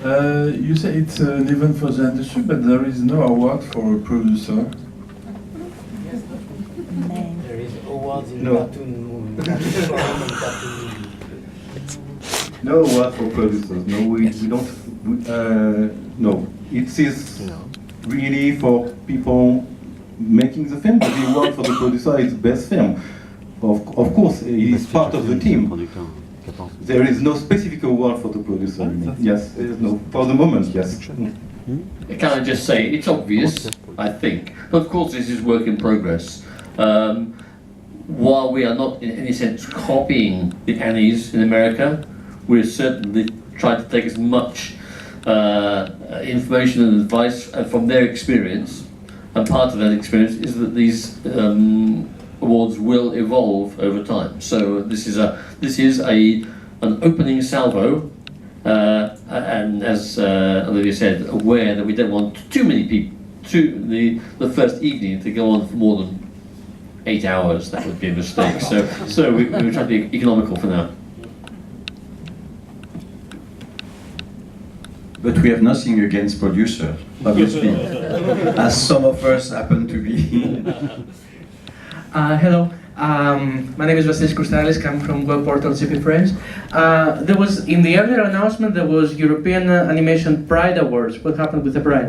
You say it's an event for the industry, but there is no award for a producer. There is awards in No. cartoon movie. No award for producers. No, we don't. No, it is really for people making the film. But the award for the producer is best film. Of course, he is part of the team. There is no specific award for the producer. Yes, there is no. For the moment, yes. Can I just say, it's obvious, I think, but of course this is work in progress. While we are not in any sense copying the Annies in America, we're certainly trying to take as much information and advice from their experience, and part of that experience is that these awards will evolve over time. So this is an opening salvo, and as Olivia said, aware that we don't want too many people to the first evening to go on for more than 8 hours. That would be a mistake. So we try to be economical for now. But we have nothing against producers, obviously, as some of us happen to be. Hello, my name is Vasilis Koustaralis, I'm from Web Portal CP France. There was, in the earlier announcement, there was European Animation Pride Awards. What happened with the Pride?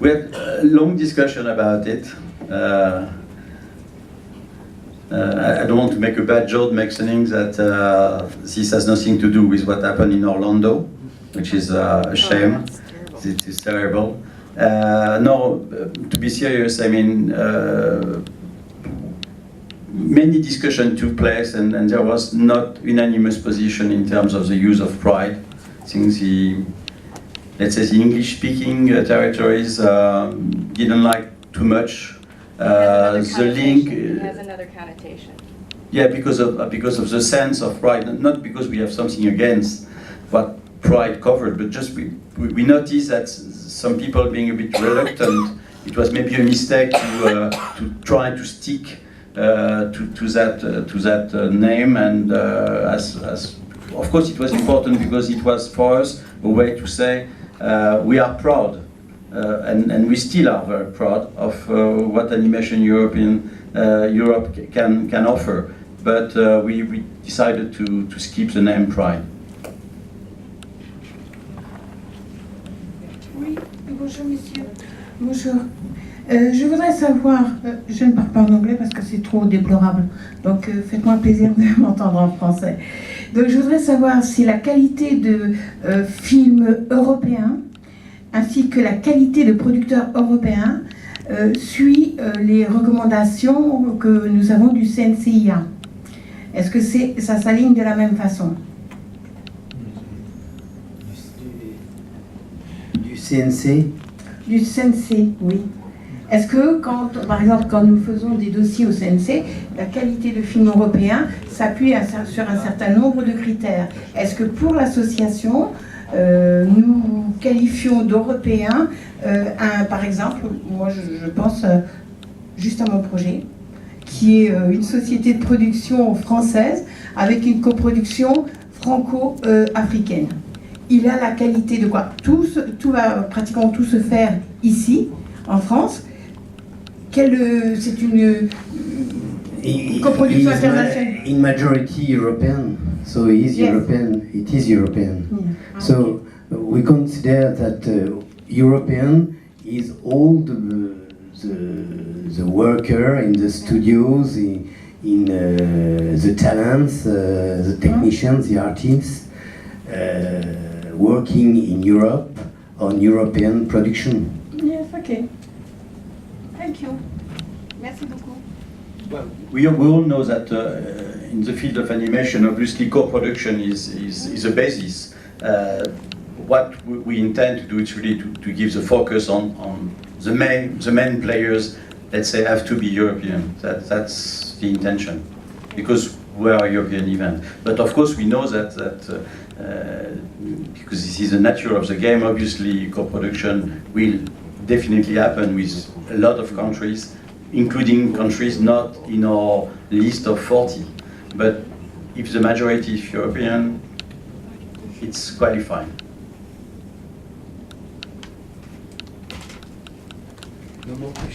We had a long discussion about it. I don't want to make a bad joke mentioning that this has nothing to do with what happened in Orlando, which is a shame. It is terrible. No, to be serious, I mean, many discussions took place, and there was not unanimous position in terms of the use of pride. I think let's say the English-speaking territories didn't like too much. The link has another connotation. Yeah, because of the sense of pride, not because we have something against what pride covered, but just we noticed that some people being a bit reluctant. It was maybe a mistake to try to stick to that name, and as of course it was important because it was for us a way to say we are proud. And we still are very proud of what Animation Europe can offer, but we decided to skip the name Pride. Oui, bonjour monsieur. Bonjour. Je voudrais savoir, je ne parle pas en anglais parce que c'est trop déplorable, donc faites-moi plaisir de m'entendre en français. Donc je voudrais savoir si la qualité de films européens ainsi que la qualité de producteurs européens suit les recommandations que nous avons du CNCIA. Est-ce que ça s'aligne de la même façon? Du CNC? Du CNC, oui. Est-ce que, par exemple, quand nous faisons des dossiers au CNC, la qualité de film européen s'appuie sur un certain nombre de critères? Est-ce que pour l'association, nous qualifions d'européens par exemple, moi je pense juste à mon projet, qui est une société de production française avec une coproduction franco-africaine. Il a la qualité de quoi? Pratiquement tout se faire ici, en France. C'est une coproduction internationale. In majority European, so it is Yes. European. It is European. Yeah. So we consider that European is all the worker in the studios, in the talents, the technicians, the artists, working in Europe on European production. Yes, okay. Thank you. Merci beaucoup. Well, we all know that in the field of animation, obviously co-production is a basis. What we intend to do is really to give the focus on the main players. Let's say have to be European. That's the intention, because we are a European event. But of course, we know that because this is the nature of the game. Obviously, co-production will definitely happen with a lot of countries, including countries not in our list of 40. But if the majority is European, it's qualifying.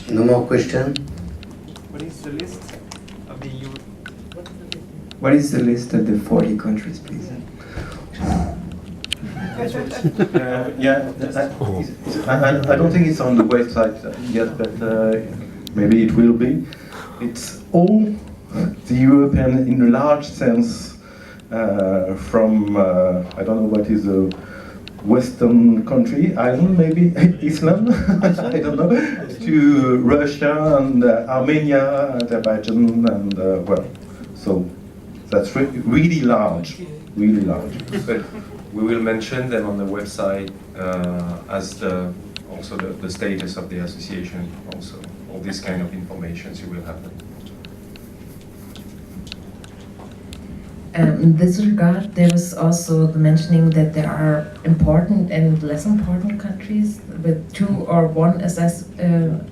No more question? What is the list of the What is the list of the 40 countries, please? Yeah, I don't think it's on the website yet, but maybe it will be. It's all the European, in a large sense, from, I don't know what is a Western country, island maybe, Islam, I don't know, to Russia and Armenia, Azerbaijan, and well, so that's really large, really large. But we will mention them on the website as also the status of the association, also all these kind of informations you will have them. In this regard, there was also the mentioning that there are important and less important countries with 2 or 1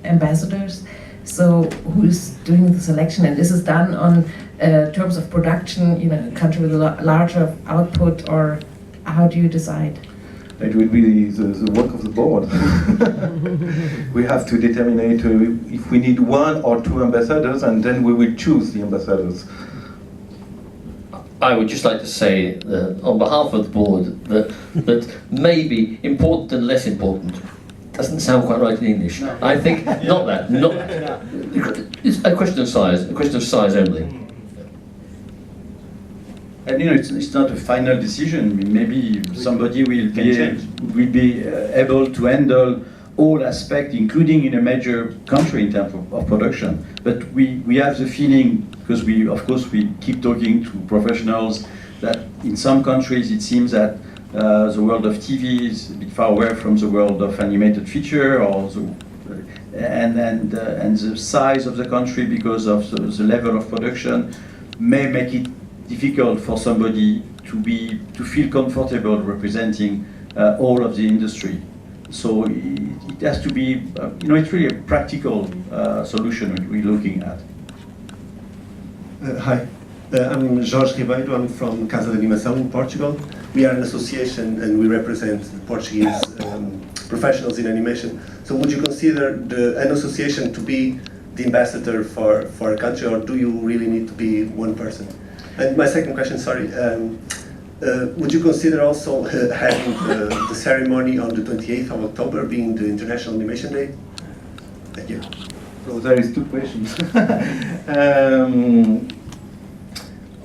ambassadors. So who is doing the selection? And this is done on terms of production, a country with a larger output, or how do you decide? It will be the work of the board. We have to determine if we need 1 or 2 ambassadors, and then we will choose the ambassadors. I would just like to say that on behalf of the board that maybe important and less important doesn't sound quite right in English. No. I think not that. It's a question of size only. And it's not a final decision. Maybe somebody will be able to handle all aspects, including in a major country in terms of production. But we have the feeling, because we keep talking to professionals, that in some countries it seems that the world of TV is a bit far away from the world of animated feature, and the size of the country, because of the level of production, may make it difficult for somebody to feel comfortable representing all of the industry. So it has to be, it's really a practical solution we're looking at. Hi, I'm Jorge Ribeiro. I'm from Casa de Animação in Portugal. We are an association and we represent the Portuguese professionals in animation. So would you consider an association to be the ambassador for a country, or do you really need to be one person? And my second question, sorry, would you consider also having the ceremony on the 28th of October being the International Animation Day? Thank you. So there is 2 questions.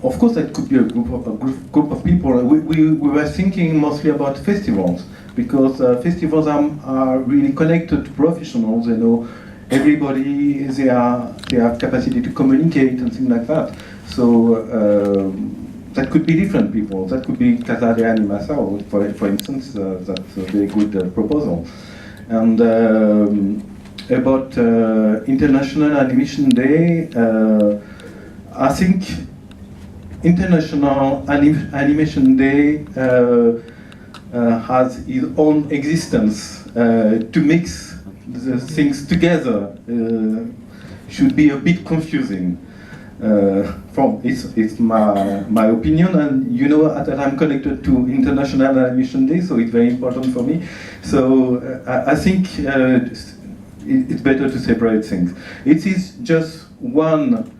Of course, that could be a group of people. We were thinking mostly about festivals, because festivals are really connected to professionals. Everybody they have capacity to communicate and things like that. So that could be different people. That could be Casa de Animação, for instance. That's a very good proposal. And about International Animation Day, I think International Animation Day has its own existence. To mix the things together should be a bit confusing. It's my opinion, and that I'm connected to International Animation Day, so it's very important for me. So I think it's better to separate things. It is just one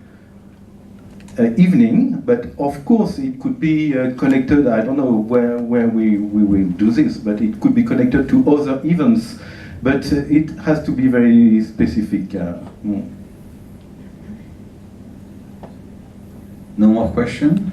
evening, but of course it could be connected. I don't know where we will do this, but it could be connected to other events. But it has to be very specific. No more question?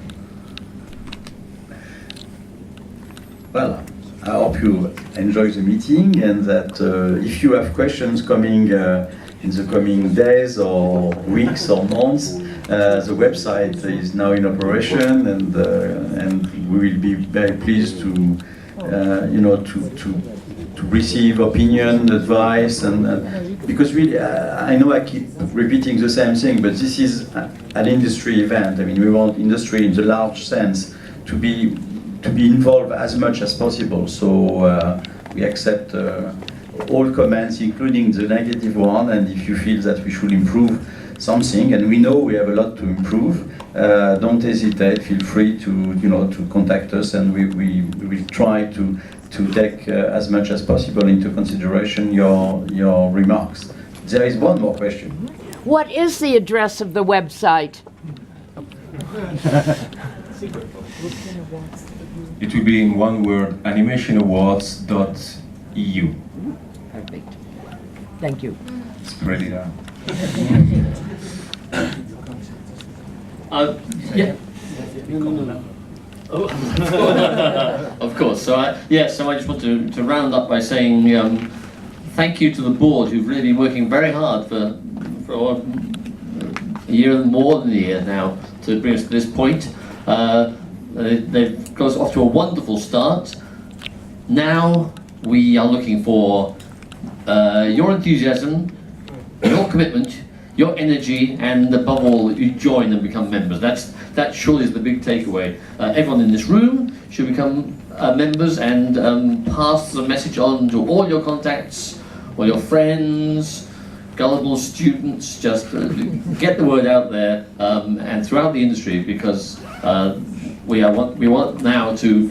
Well, I hope you enjoy the meeting, and that if you have questions coming in the coming days or weeks or months, the website is now in operation, and we will be very pleased to receive opinion, advice, and because really, I know I keep repeating the same thing, but this is an industry event. I mean, we want industry in the large sense to be involved as much as possible. So we accept all comments, including the negative one, and if you feel that we should improve something, and we know we have a lot to improve, don't hesitate. Feel free to to contact us, and we will try to take as much as possible into consideration your remarks. There is one more question. What is the address of the website? It will be in one word, animationawards.eu. Perfect. Thank you. Spread it out. Yeah. Of course. So I just want to round up by saying thank you to the board, who've really been working very hard for a year and more than a year now to bring us to this point. They've got us off to a wonderful start. Now we are looking for your enthusiasm, your commitment, your energy, and above all, that you join and become members. That surely is the big takeaway. Everyone in this room should become members and pass the message on to all your contacts, all your friends, gullible students. Just get the word out there and throughout the industry, because we want now to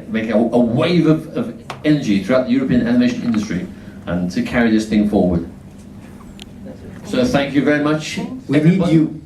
make a wave of energy throughout the European animation industry and to carry this thing forward. So thank you very much. We need you.